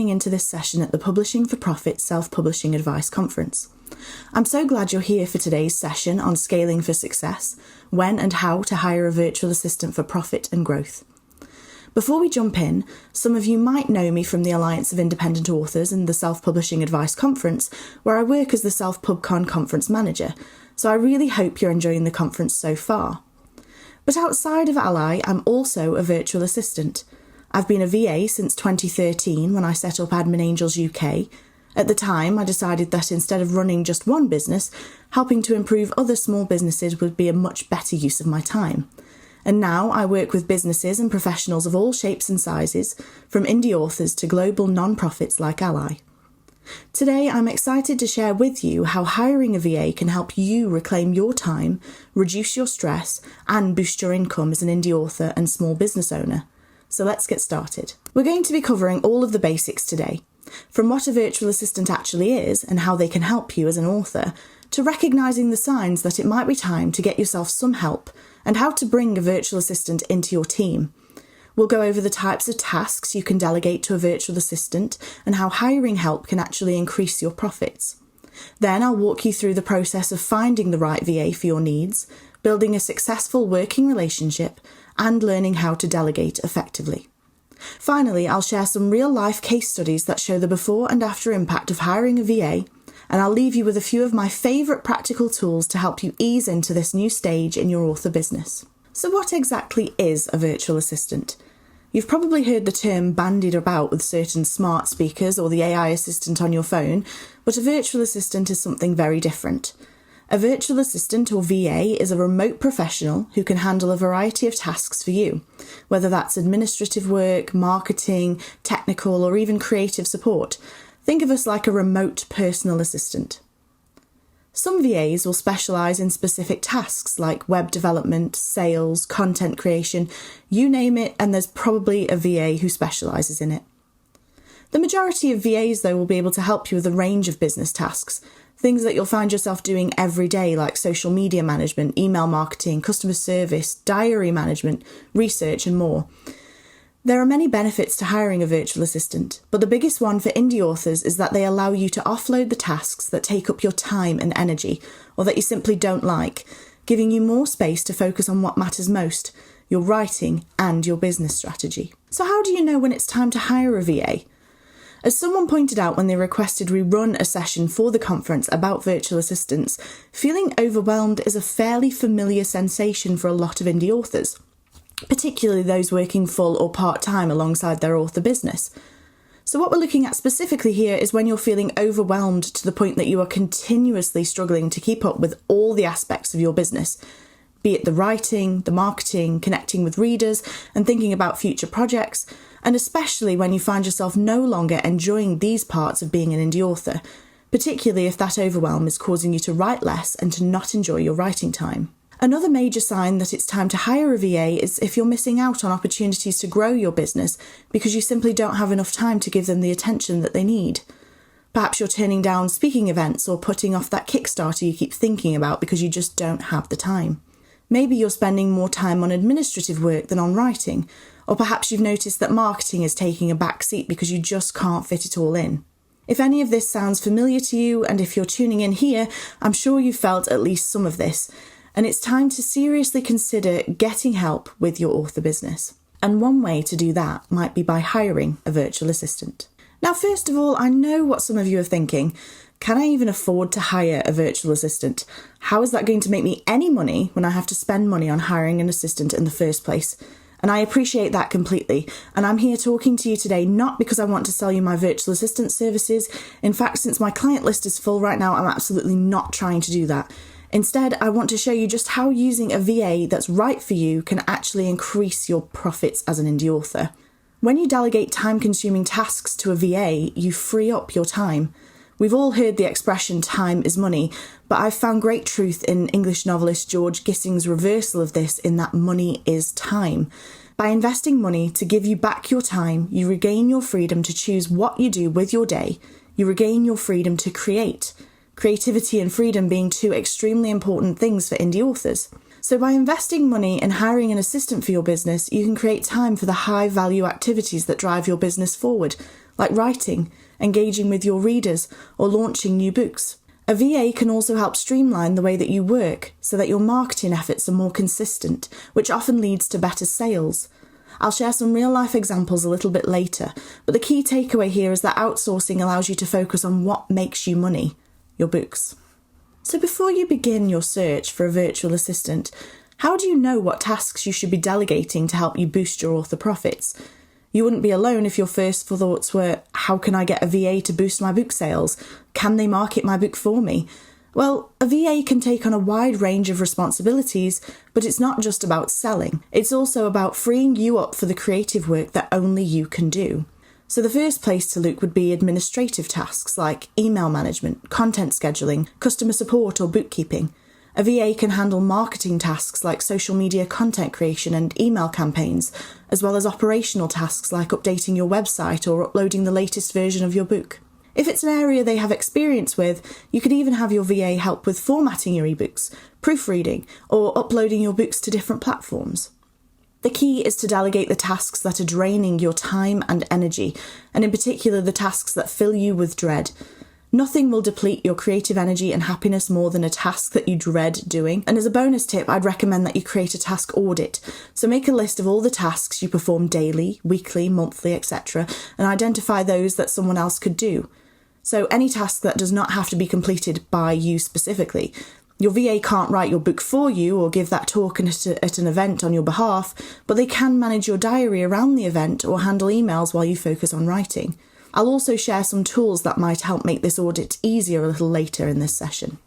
tuning into this session at the Publishing for Profit Self-Publishing Advice Conference. I'm so glad you're here for today's session on scaling for success, when and how to hire a virtual assistant for profit and growth. Before we jump in, some of you might know me from the Alliance of Independent Authors and the Self-Publishing Advice Conference, where I work as the Self-PubCon Conference Manager, so I really hope you're enjoying the conference so far. But outside of Ally, I'm also a virtual assistant. I've been a VA since 2013 when I set up Admin Angels UK. At the time, I decided that instead of running just one business, helping to improve other small businesses would be a much better use of my time. And now I work with businesses and professionals of all shapes and sizes, from indie authors to global non-profits like Ally. Today, I'm excited to share with you how hiring a VA can help you reclaim your time, reduce your stress, and boost your income as an indie author and small business owner. So let's get started. We're going to be covering all of the basics today, from what a virtual assistant actually is and how they can help you as an author, to recognising the signs that it might be time to get yourself some help and how to bring a virtual assistant into your team. We'll go over the types of tasks you can delegate to a virtual assistant and how hiring help can actually increase your profits. Then I'll walk you through the process of finding the right VA for your needs, building a successful working relationship, and learning how to delegate effectively. Finally, I'll share some real-life case studies that show the before and after impact of hiring a VA, and I'll leave you with a few of my favourite practical tools to help you ease into this new stage in your author business. So what exactly is a virtual assistant? You've probably heard the term bandied about with certain smart speakers or the AI assistant on your phone, but a virtual assistant is something very different. A virtual assistant, or VA, is a remote professional who can handle a variety of tasks for you, whether that's administrative work, marketing, technical, or even creative support. Think of us like a remote personal assistant. Some VAs will specialise in specific tasks like web development, sales, content creation, you name it, and there's probably a VA who specialises in it. The majority of VAs, though, will be able to help you with a range of business tasks, things that you'll find yourself doing every day, like social media management, email marketing, customer service, diary management, research, and more. There are many benefits to hiring a virtual assistant, but the biggest one for indie authors is that they allow you to offload the tasks that take up your time and energy, or that you simply don't like, giving you more space to focus on what matters most, your writing and your business strategy. So how do you know when it's time to hire a VA? As someone pointed out when they requested we run a session for the conference about virtual assistants, feeling overwhelmed is a fairly familiar sensation for a lot of indie authors, particularly those working full or part-time alongside their author business. So what we're looking at specifically here is when you're feeling overwhelmed to the point that you are continuously struggling to keep up with all the aspects of your business, be it the writing, the marketing, connecting with readers, and thinking about future projects, and especially when you find yourself no longer enjoying these parts of being an indie author, particularly if that overwhelm is causing you to write less and to not enjoy your writing time. Another major sign that it's time to hire a VA is if you're missing out on opportunities to grow your business because you simply don't have enough time to give them the attention that they need. Perhaps you're turning down speaking events or putting off that Kickstarter you keep thinking about because you just don't have the time. Maybe you're spending more time on administrative work than on writing, or perhaps you've noticed that marketing is taking a back seat because you just can't fit it all in. If any of this sounds familiar to you, and if you're tuning in here, I'm sure you've felt at least some of this, and it's time to seriously consider getting help with your author business. And one way to do that might be by hiring a virtual assistant. Now, first of all, I know what some of you are thinking. Can I even afford to hire a virtual assistant? How is that going to make me any money when I have to spend money on hiring an assistant in the first place? And I appreciate that completely. And I'm here talking to you today not because I want to sell you my virtual assistant services. In fact, since my client list is full right now, I'm absolutely not trying to do that. Instead, I want to show you just how using a VA that's right for you can actually increase your profits as an indie author. When you delegate time-consuming tasks to a VA, you free up your time. We've all heard the expression time is money, but I've found great truth in English novelist George Gissing's reversal of this in that money is time. By investing money to give you back your time, you regain your freedom to choose what you do with your day. You regain your freedom to create. Creativity and freedom being two extremely important things for indie authors. So by investing money and hiring an assistant for your business, you can create time for the high-value activities that drive your business forward, like writing, engaging with your readers, or launching new books. A VA can also help streamline the way that you work so that your marketing efforts are more consistent, which often leads to better sales. I'll share some real-life examples a little bit later, but the key takeaway here is that outsourcing allows you to focus on what makes you money, your books. So before you begin your search for a virtual assistant, how do you know what tasks you should be delegating to help you boost your author profits? You wouldn't be alone if your first thoughts were, how can I get a VA to boost my book sales? Can they market my book for me? Well, a VA can take on a wide range of responsibilities, but it's not just about selling. It's also about freeing you up for the creative work that only you can do. So the first place to look would be administrative tasks like email management, content scheduling, customer support or bookkeeping. A VA can handle marketing tasks like social media content creation and email campaigns, as well as operational tasks like updating your website or uploading the latest version of your book. If it's an area they have experience with, you could even have your VA help with formatting your ebooks, proofreading, or uploading your books to different platforms. The key is to delegate the tasks that are draining your time and energy, and in particular the tasks that fill you with dread. Nothing will deplete your creative energy and happiness more than a task that you dread doing. And as a bonus tip, I'd recommend that you create a task audit. So make a list of all the tasks you perform daily, weekly, monthly, etc., and identify those that someone else could do. So any task that does not have to be completed by you specifically. Your VA can't write your book for you or give that talk at an event on your behalf, but they can manage your diary around the event or handle emails while you focus on writing. I'll also share some tools that might help make this audit easier a little later in this session.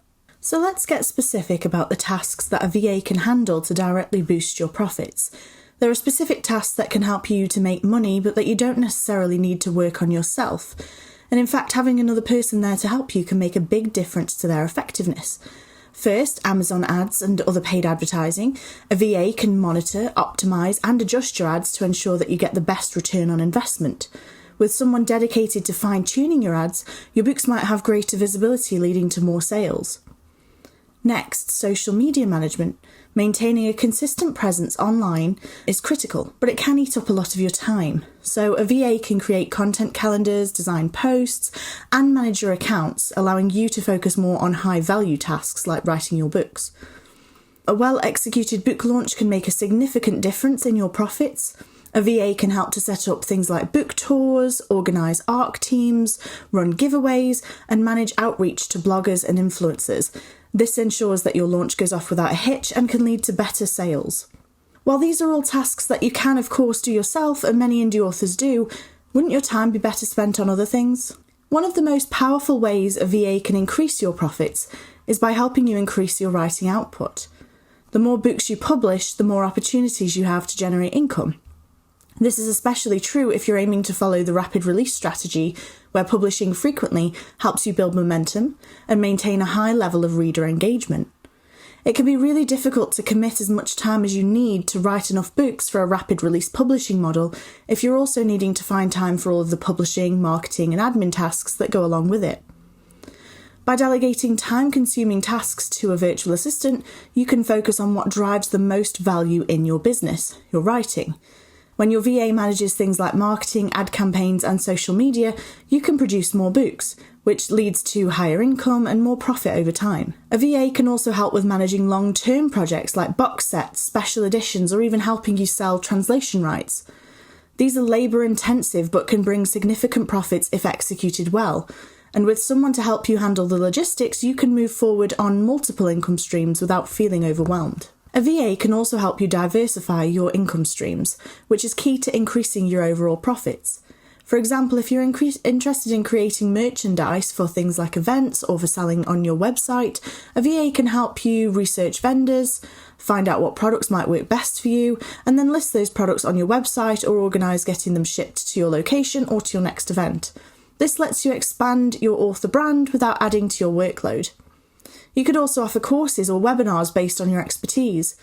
So let's get specific about the tasks that a VA can handle to directly boost your profits. There are specific tasks that can help you to make money, but that you don't necessarily need to work on yourself. And in fact, having another person there to help you can make a big difference to their effectiveness. First, Amazon ads and other paid advertising. A VA can monitor, optimise and adjust your ads to ensure that you get the best return on investment. With someone dedicated to fine-tuning your ads, your books might have greater visibility, leading to more sales. Next, social media management. Maintaining a consistent presence online is critical, but it can eat up a lot of your time. So a VA can create content calendars, design posts, and manage your accounts, allowing you to focus more on high-value tasks like writing your books. A well-executed book launch can make a significant difference in your profits. A VA can help to set up things like book tours, organise ARC teams, run giveaways, and manage outreach to bloggers and influencers. This ensures that your launch goes off without a hitch and can lead to better sales. While these are all tasks that you can, of course, do yourself, and many indie authors do, wouldn't your time be better spent on other things? One of the most powerful ways a VA can increase your profits is by helping you increase your writing output. The more books you publish, the more opportunities you have to generate income. This is especially true if you're aiming to follow the rapid release strategy, where publishing frequently helps you build momentum and maintain a high level of reader engagement. It can be really difficult to commit as much time as you need to write enough books for a rapid release publishing model if you're also needing to find time for all of the publishing, marketing and admin tasks that go along with it. By delegating time-consuming tasks to a virtual assistant, you can focus on what drives the most value in your business, your writing. When your VA manages things like marketing, ad campaigns and social media, you can produce more books, which leads to higher income and more profit over time. A VA can also help with managing long-term projects like box sets, special editions, or even helping you sell translation rights. These are labour-intensive but can bring significant profits if executed well. And with someone to help you handle the logistics, you can move forward on multiple income streams without feeling overwhelmed. A VA can also help you diversify your income streams, which is key to increasing your overall profits. For example, if you're interested in creating merchandise for things like events or for selling on your website, a VA can help you research vendors, find out what products might work best for you, and then list those products on your website or organise getting them shipped to your location or to your next event. This lets you expand your author brand without adding to your workload. You could also offer courses or webinars based on your expertise.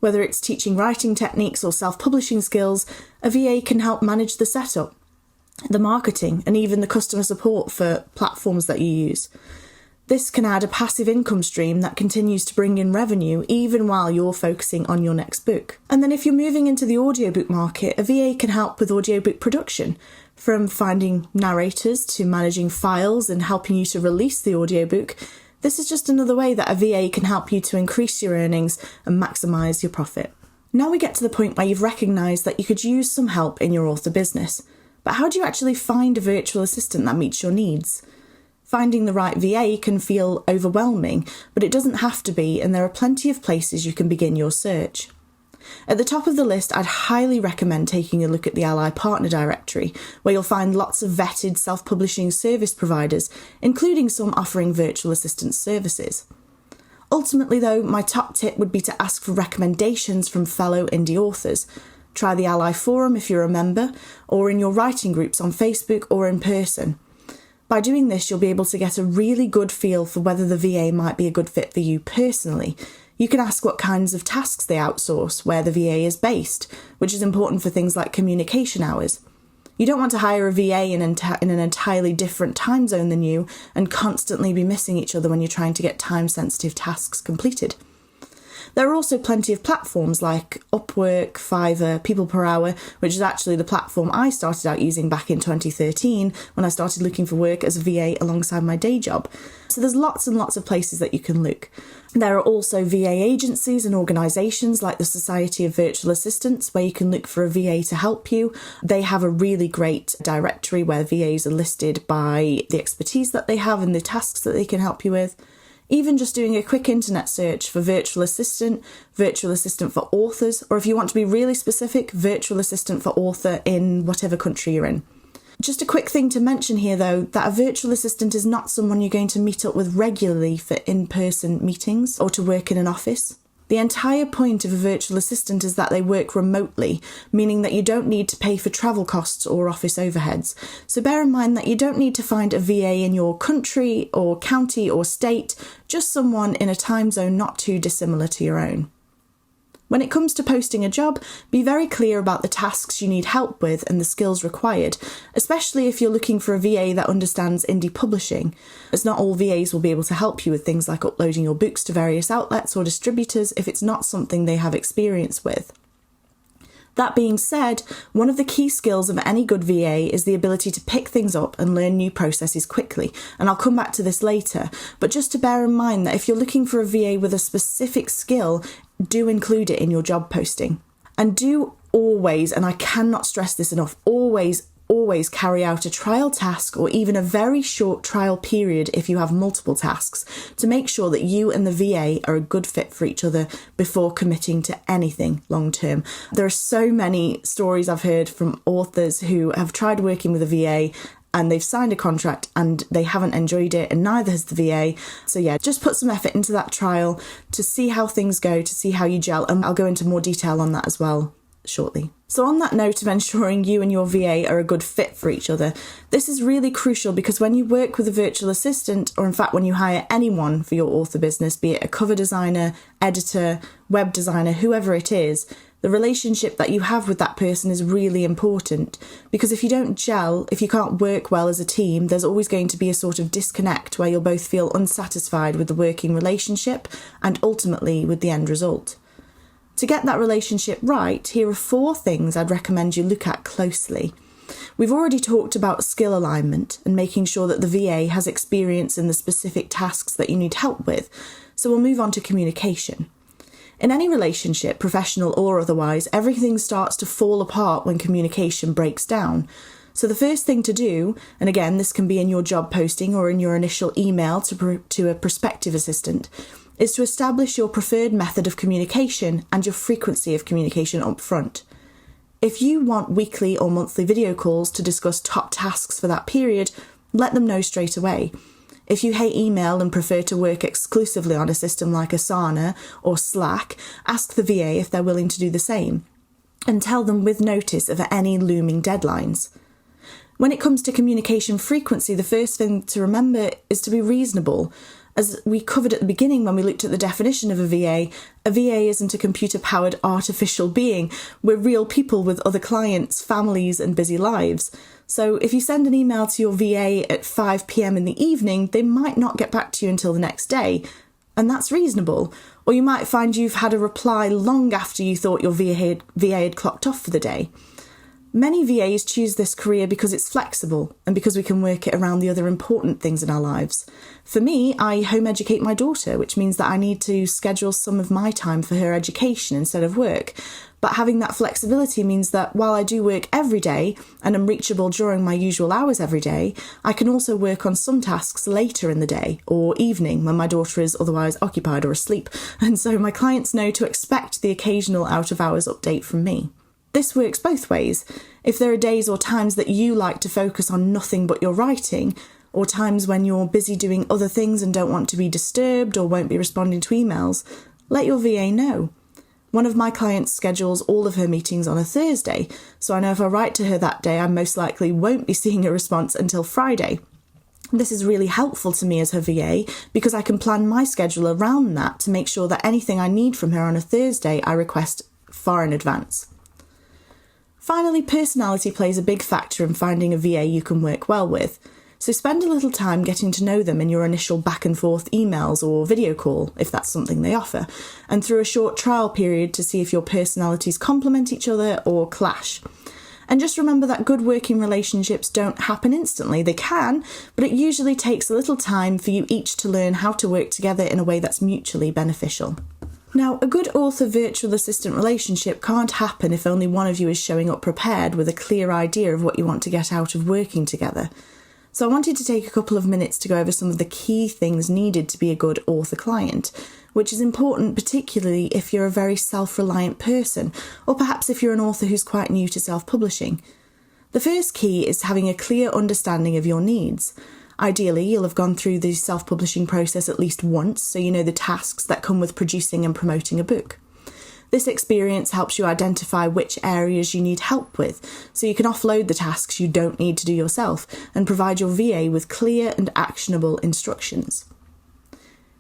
Whether it's teaching writing techniques or self-publishing skills, a VA can help manage the setup, the marketing, and even the customer support for platforms that you use. This can add a passive income stream that continues to bring in revenue even while you're focusing on your next book. And then if you're moving into the audiobook market, a VA can help with audiobook production, From finding narrators to managing files and helping you to release the audiobook, this is just another way that a VA can help you to increase your earnings and maximise your profit. Now we get to the point where you've recognised that you could use some help in your author business. But how do you actually find a virtual assistant that meets your needs? Finding the right VA can feel overwhelming, but it doesn't have to be, and there are plenty of places you can begin your search. At the top of the list, I'd highly recommend taking a look at the Ally Partner Directory, where you'll find lots of vetted self-publishing service providers, including some offering virtual assistant services. Ultimately though, my top tip would be to ask for recommendations from fellow indie authors. Try the Ally Forum if you're a member, or in your writing groups on Facebook or in person. By doing this, you'll be able to get a really good feel for whether the VA might be a good fit for you personally. You can ask what kinds of tasks they outsource, where the VA is based, which is important for things like communication hours. You don't want to hire a VA in an entirely different time zone than you and constantly be missing each other when you're trying to get time-sensitive tasks completed. There are also plenty of platforms like Upwork, Fiverr, People Per Hour, which is actually the platform I started out using back in 2013 when I started looking for work as a VA alongside my day job. So there's lots and lots of places that you can look. There are also VA agencies and organisations like the Society of Virtual Assistants where you can look for a VA to help you. They have a really great directory where VAs are listed by the expertise that they have and the tasks that they can help you with. Even just doing a quick internet search for virtual assistant for authors, or if you want to be really specific, virtual assistant for author in whatever country you're in. Just a quick thing to mention here though, that a virtual assistant is not someone you're going to meet up with regularly for in-person meetings or to work in an office. The entire point of a virtual assistant is that they work remotely, meaning that you don't need to pay for travel costs or office overheads. So bear in mind that you don't need to find a VA in your country or county or state, just someone in a time zone not too dissimilar to your own. When it comes to posting a job, be very clear about the tasks you need help with and the skills required, especially if you're looking for a VA that understands indie publishing, as not all VAs will be able to help you with things like uploading your books to various outlets or distributors if it's not something they have experience with. That being said, one of the key skills of any good VA is the ability to pick things up and learn new processes quickly, and I'll come back to this later, but just to bear in mind that if you're looking for a VA with a specific skill, do include it in your job posting. And do always, and I cannot stress this enough, always carry out a trial task or even a very short trial period if you have multiple tasks to make sure that you and the VA are a good fit for each other before committing to anything long term. There are so many stories I've heard from authors who have tried working with a VA and they've signed a contract and they haven't enjoyed it, and neither has the VA. So yeah, just put some effort into that trial to see how things go, to see how you gel, and I'll go into more detail on that as well shortly. So on that note of ensuring you and your VA are a good fit for each other, this is really crucial because when you work with a virtual assistant, or in fact when you hire anyone for your author business, be it a cover designer, editor, web designer, whoever it is, the relationship that you have with that person is really important, because if you don't gel, if you can't work well as a team, there's always going to be a sort of disconnect where you'll both feel unsatisfied with the working relationship and ultimately with the end result. To get that relationship right, here are 4 things I'd recommend you look at closely. We've already talked about skill alignment and making sure that the VA has experience in the specific tasks that you need help with, so we'll move on to communication. In any relationship, professional or otherwise, everything starts to fall apart when communication breaks down. So the first thing to do, and again this can be in your job posting or in your initial email to a prospective assistant, is to establish your preferred method of communication and your frequency of communication up front. If you want weekly or monthly video calls to discuss top tasks for that period, let them know straight away. If you hate email and prefer to work exclusively on a system like Asana or Slack, ask the VA if they're willing to do the same, and tell them with notice of any looming deadlines. When it comes to communication frequency, the first thing to remember is to be reasonable. As we covered at the beginning when we looked at the definition of a VA isn't a computer-powered artificial being. We're real people with other clients, families and busy lives. So if you send an email to your VA at 5 p.m. in the evening, they might not get back to you until the next day. And that's reasonable. Or you might find you've had a reply long after you thought your VA had clocked off for the day. Many VAs choose this career because it's flexible and because we can work it around the other important things in our lives. For me, I home educate my daughter, which means that I need to schedule some of my time for her education instead of work. But having that flexibility means that while I do work every day and am reachable during my usual hours every day, I can also work on some tasks later in the day or evening when my daughter is otherwise occupied or asleep. And so my clients know to expect the occasional out-of-hours update from me. This works both ways. If there are days or times that you like to focus on nothing but your writing, or times when you're busy doing other things and don't want to be disturbed or won't be responding to emails, let your VA know. One of my clients schedules all of her meetings on a Thursday, so I know if I write to her that day, I most likely won't be seeing a response until Friday. This is really helpful to me as her VA because I can plan my schedule around that to make sure that anything I need from her on a Thursday I request far in advance. Finally, personality plays a big factor in finding a VA you can work well with. So spend a little time getting to know them in your initial back and forth emails or video call, if that's something they offer, and through a short trial period to see if your personalities complement each other or clash. And just remember that good working relationships don't happen instantly. They can, but it usually takes a little time for you each to learn how to work together in a way that's mutually beneficial. Now, a good author-virtual assistant relationship can't happen if only one of you is showing up prepared with a clear idea of what you want to get out of working together. So I wanted to take a couple of minutes to go over some of the key things needed to be a good author-client, which is important particularly if you're a very self-reliant person, or perhaps if you're an author who's quite new to self-publishing. The first key is having a clear understanding of your needs. Ideally, you'll have gone through the self-publishing process at least once, so you know the tasks that come with producing and promoting a book. This experience helps you identify which areas you need help with, so you can offload the tasks you don't need to do yourself and provide your VA with clear and actionable instructions.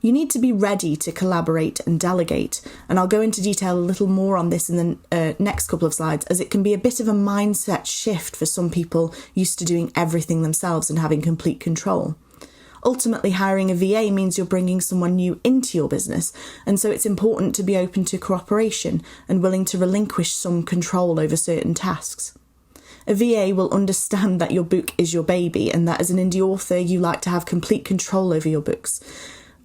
You need to be ready to collaborate and delegate, and I'll go into detail a little more on this in the next couple of slides, as it can be a bit of a mindset shift for some people used to doing everything themselves and having complete control. Ultimately, hiring a VA means you're bringing someone new into your business, and so it's important to be open to cooperation and willing to relinquish some control over certain tasks. A VA will understand that your book is your baby and that as an indie author you like to have complete control over your books.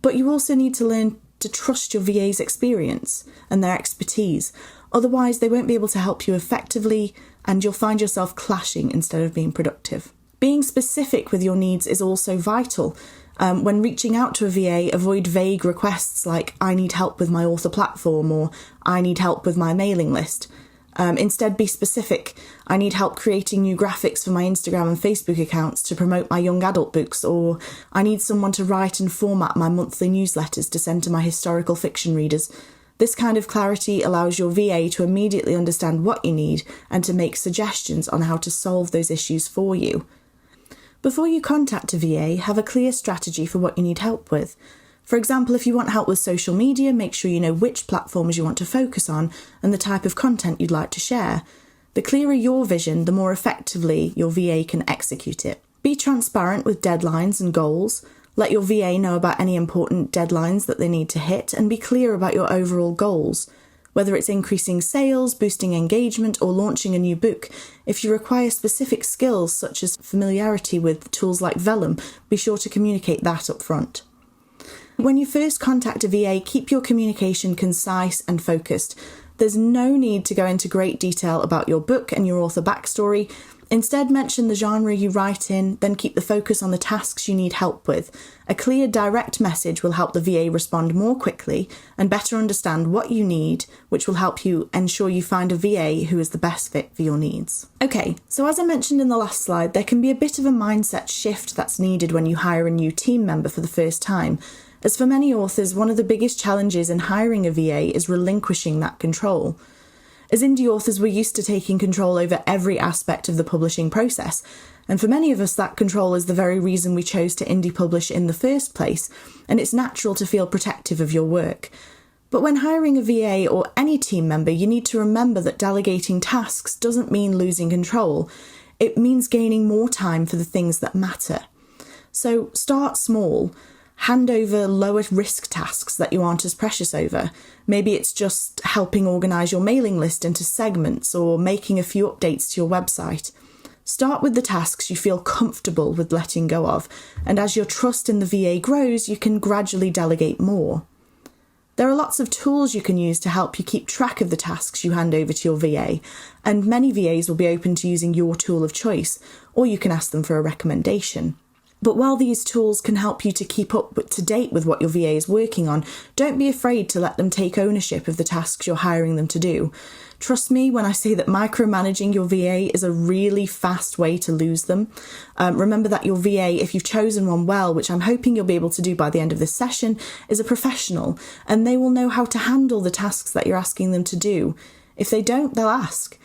But you also need to learn to trust your VA's experience and their expertise. Otherwise, they won't be able to help you effectively and you'll find yourself clashing instead of being productive. Being specific with your needs is also vital. When reaching out to a VA, avoid vague requests like, I need help with my author platform or I need help with my mailing list. Instead, be specific. I need help creating new graphics for my Instagram and Facebook accounts to promote my young adult books, or I need someone to write and format my monthly newsletters to send to my historical fiction readers. This kind of clarity allows your VA to immediately understand what you need and to make suggestions on how to solve those issues for you. Before you contact a VA, have a clear strategy for what you need help with. For example, if you want help with social media, make sure you know which platforms you want to focus on and the type of content you'd like to share. The clearer your vision, the more effectively your VA can execute it. Be transparent with deadlines and goals. Let your VA know about any important deadlines that they need to hit and be clear about your overall goals. Whether it's increasing sales, boosting engagement, or launching a new book, if you require specific skills such as familiarity with tools like Vellum, be sure to communicate that up front. When you first contact a VA, keep your communication concise and focused. There's no need to go into great detail about your book and your author backstory. Instead, mention the genre you write in, then keep the focus on the tasks you need help with. A clear, direct message will help the VA respond more quickly and better understand what you need, which will help you ensure you find a VA who is the best fit for your needs. Okay, so as I mentioned in the last slide, there can be a bit of a mindset shift that's needed when you hire a new team member for the first time. As for many authors, one of the biggest challenges in hiring a VA is relinquishing that control. As indie authors, we're used to taking control over every aspect of the publishing process, and for many of us that control is the very reason we chose to indie publish in the first place, and it's natural to feel protective of your work. But when hiring a VA or any team member, you need to remember that delegating tasks doesn't mean losing control. It means gaining more time for the things that matter. So start small. Hand over lower risk tasks that you aren't as precious over. Maybe it's just helping organise your mailing list into segments or making a few updates to your website. Start with the tasks you feel comfortable with letting go of, and as your trust in the VA grows, you can gradually delegate more. There are lots of tools you can use to help you keep track of the tasks you hand over to your VA, and many VAs will be open to using your tool of choice, or you can ask them for a recommendation. But while these tools can help you to keep up to date with what your VA is working on, don't be afraid to let them take ownership of the tasks you're hiring them to do. Trust me when I say that micromanaging your VA is a really fast way to lose them. Remember that your VA, if you've chosen one well, which I'm hoping you'll be able to do by the end of this session, is a professional, and they will know how to handle the tasks that you're asking them to do. If they don't, they'll ask.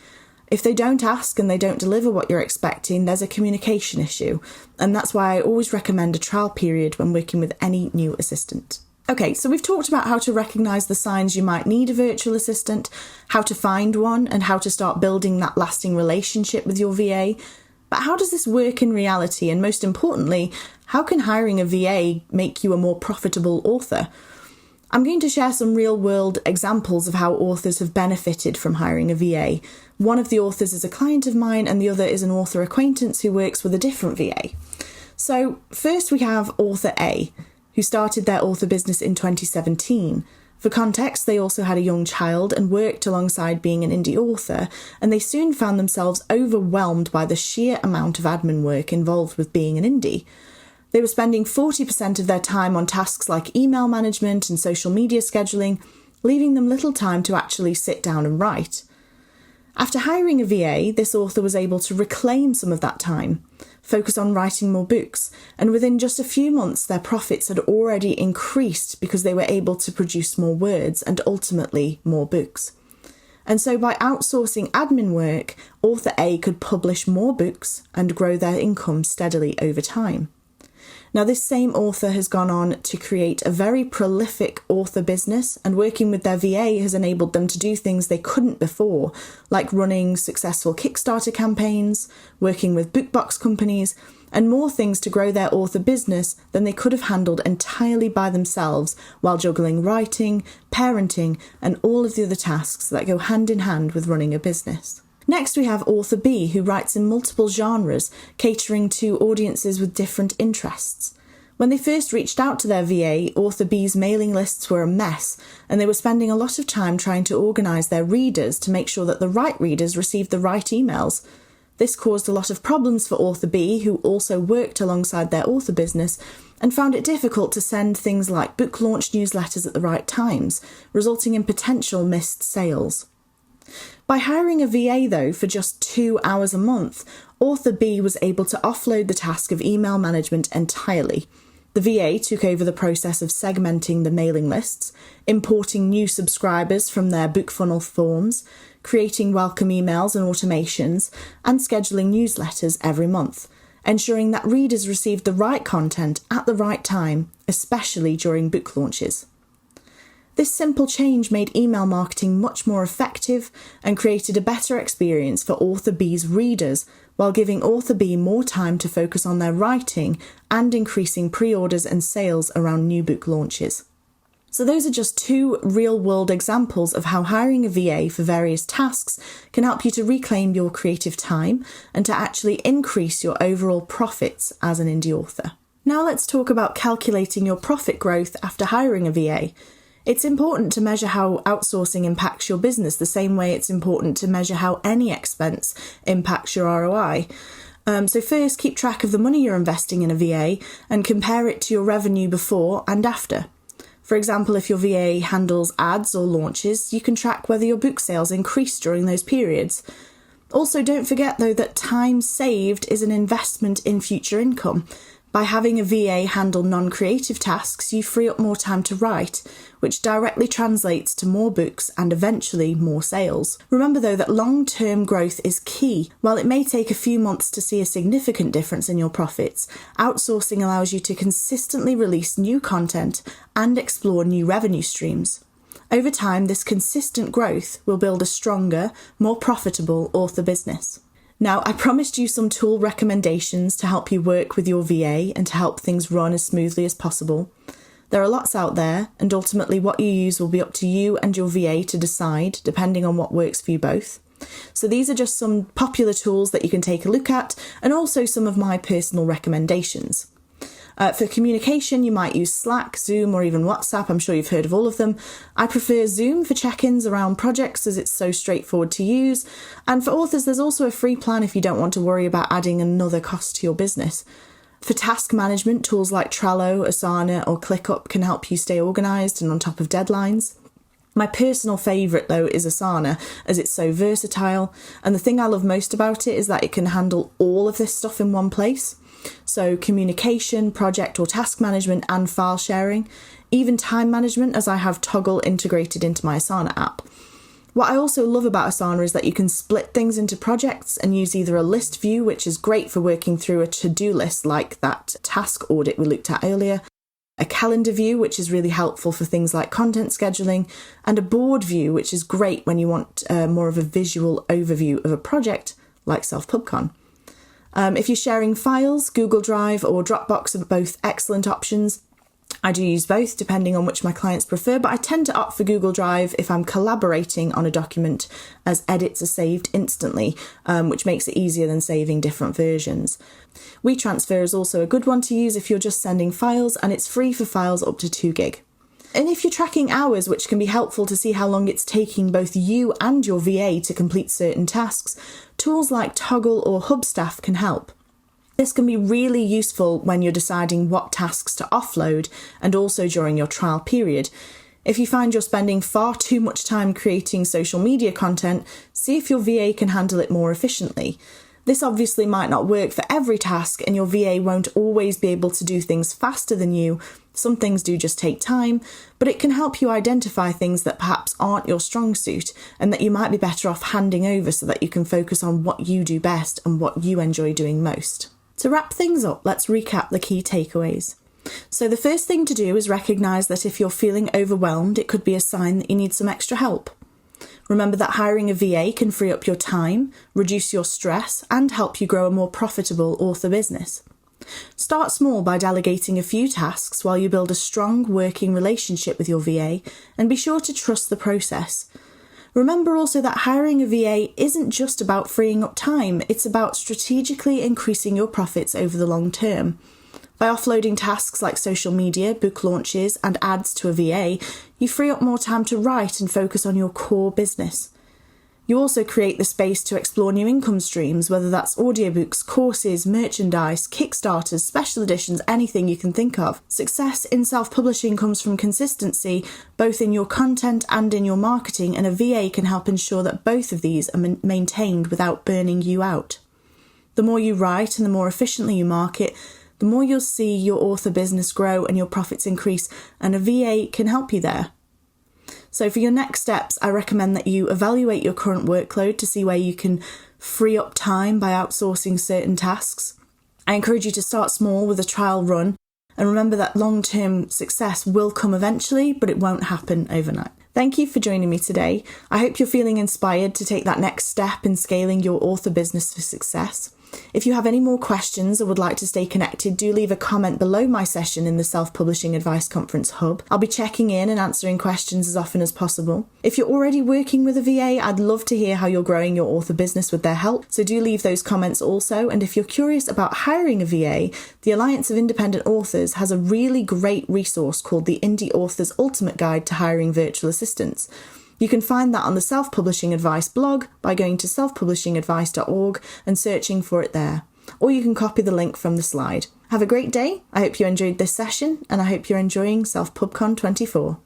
If they don't ask and they don't deliver what you're expecting, there's a communication issue. And that's why I always recommend a trial period when working with any new assistant. Okay, so we've talked about how to recognise the signs you might need a virtual assistant, how to find one, and how to start building that lasting relationship with your VA. But how does this work in reality? And most importantly, how can hiring a VA make you a more profitable author? I'm going to share some real-world examples of how authors have benefited from hiring a VA. One of the authors is a client of mine and the other is an author acquaintance who works with a different VA. So first we have author A, who started their author business in 2017. For context, they also had a young child and worked alongside being an indie author, and they soon found themselves overwhelmed by the sheer amount of admin work involved with being an indie. They were spending 40% of their time on tasks like email management and social media scheduling, leaving them little time to actually sit down and write. After hiring a VA, this author was able to reclaim some of that time, focus on writing more books, and within just a few months their profits had already increased because they were able to produce more words and ultimately more books. And so by outsourcing admin work, author A could publish more books and grow their income steadily over time. Now, this same author has gone on to create a very prolific author business, and working with their VA has enabled them to do things they couldn't before, like running successful Kickstarter campaigns, working with bookbox companies, and more things to grow their author business than they could have handled entirely by themselves while juggling writing, parenting, and all of the other tasks that go hand in hand with running a business. Next, we have author B, who writes in multiple genres, catering to audiences with different interests. When they first reached out to their VA, author B's mailing lists were a mess, and they were spending a lot of time trying to organise their readers to make sure that the right readers received the right emails. This caused a lot of problems for author B, who also worked alongside their author business, and found it difficult to send things like book launch newsletters at the right times, resulting in potential missed sales. By hiring a VA, though, for just 2 hours a month, author B was able to offload the task of email management entirely. The VA took over the process of segmenting the mailing lists, importing new subscribers from their BookFunnel forms, creating welcome emails and automations, and scheduling newsletters every month, ensuring that readers received the right content at the right time, especially during book launches. This simple change made email marketing much more effective and created a better experience for author B's readers, while giving author B more time to focus on their writing and increasing pre-orders and sales around new book launches. So those are just 2 real-world examples of how hiring a VA for various tasks can help you to reclaim your creative time and to actually increase your overall profits as an indie author. Now let's talk about calculating your profit growth after hiring a VA. It's important to measure how outsourcing impacts your business the same way it's important to measure how any expense impacts your ROI. So first, keep track of the money you're investing in a VA and compare it to your revenue before and after. For example, if your VA handles ads or launches, you can track whether your book sales increase during those periods. Also, don't forget, though, that time saved is an investment in future income. By having a VA handle non-creative tasks, you free up more time to write, which directly translates to more books and eventually more sales. Remember, though, that long-term growth is key. While it may take a few months to see a significant difference in your profits, outsourcing allows you to consistently release new content and explore new revenue streams. Over time, this consistent growth will build a stronger, more profitable author business. Now, I promised you some tool recommendations to help you work with your VA and to help things run as smoothly as possible. There are lots out there, and ultimately what you use will be up to you and your VA to decide, depending on what works for you both. So these are just some popular tools that you can take a look at, and also some of my personal recommendations. For communication, you might use Slack, Zoom, or even WhatsApp. I'm sure you've heard of all of them. I prefer Zoom for check-ins around projects as it's so straightforward to use. And for authors, there's also a free plan if you don't want to worry about adding another cost to your business. For task management, tools like Trello, Asana, or ClickUp can help you stay organised and on top of deadlines. My personal favourite, though, is Asana, as it's so versatile. And the thing I love most about it is that it can handle all of this stuff in one place. So communication, project or task management and file sharing, even time management, as I have Toggle integrated into my Asana app. What I also love about Asana is that you can split things into projects and use either a list view, which is great for working through a to-do list like that task audit we looked at earlier, a calendar view, which is really helpful for things like content scheduling, and a board view, which is great when you want more of a visual overview of a project like Self-PubCon. If you're sharing files, Google Drive or Dropbox are both excellent options. I do use both depending on which my clients prefer, but I tend to opt for Google Drive if I'm collaborating on a document, as edits are saved instantly, which makes it easier than saving different versions. WeTransfer is also a good one to use if you're just sending files, and it's free for files up to 2 gig. And if you're tracking hours, which can be helpful to see how long it's taking both you and your VA to complete certain tasks, tools like Toggle or Hubstaff can help. This can be really useful when you're deciding what tasks to offload and also during your trial period. If you find you're spending far too much time creating social media content, see if your VA can handle it more efficiently. This obviously might not work for every task, and your VA won't always be able to do things faster than you. Some things do just take time, but it can help you identify things that perhaps aren't your strong suit and that you might be better off handing over so that you can focus on what you do best and what you enjoy doing most. To wrap things up, let's recap the key takeaways. So the first thing to do is recognise that if you're feeling overwhelmed, it could be a sign that you need some extra help. Remember that hiring a VA can free up your time, reduce your stress, and help you grow a more profitable author business. Start small by delegating a few tasks while you build a strong working relationship with your VA, and be sure to trust the process. Remember also that hiring a VA isn't just about freeing up time, it's about strategically increasing your profits over the long term. By offloading tasks like social media, book launches, and ads to a VA, you free up more time to write and focus on your core business. You also create the space to explore new income streams, whether that's audiobooks, courses, merchandise, Kickstarters, special editions, anything you can think of. Success in self-publishing comes from consistency, both in your content and in your marketing, and a VA can help ensure that both of these are maintained without burning you out. The more you write and the more efficiently you market, the more you'll see your author business grow and your profits increase, and a VA can help you there. So for your next steps, I recommend that you evaluate your current workload to see where you can free up time by outsourcing certain tasks. I encourage you to start small with a trial run, and remember that long-term success will come eventually, but it won't happen overnight. Thank you for joining me today. I hope you're feeling inspired to take that next step in scaling your author business for success. If you have any more questions or would like to stay connected, do leave a comment below my session in the Self-Publishing Advice Conference Hub. I'll be checking in and answering questions as often as possible. If you're already working with a VA, I'd love to hear how you're growing your author business with their help, so do leave those comments also. And if you're curious about hiring a VA, the Alliance of Independent Authors has a really great resource called the Indie Author's Ultimate Guide to Hiring Virtual Assistants. You can find that on the Self-Publishing Advice blog by going to selfpublishingadvice.org and searching for it there. Or you can copy the link from the slide. Have a great day. I hope you enjoyed this session, and I hope you're enjoying Self-PubCon 24.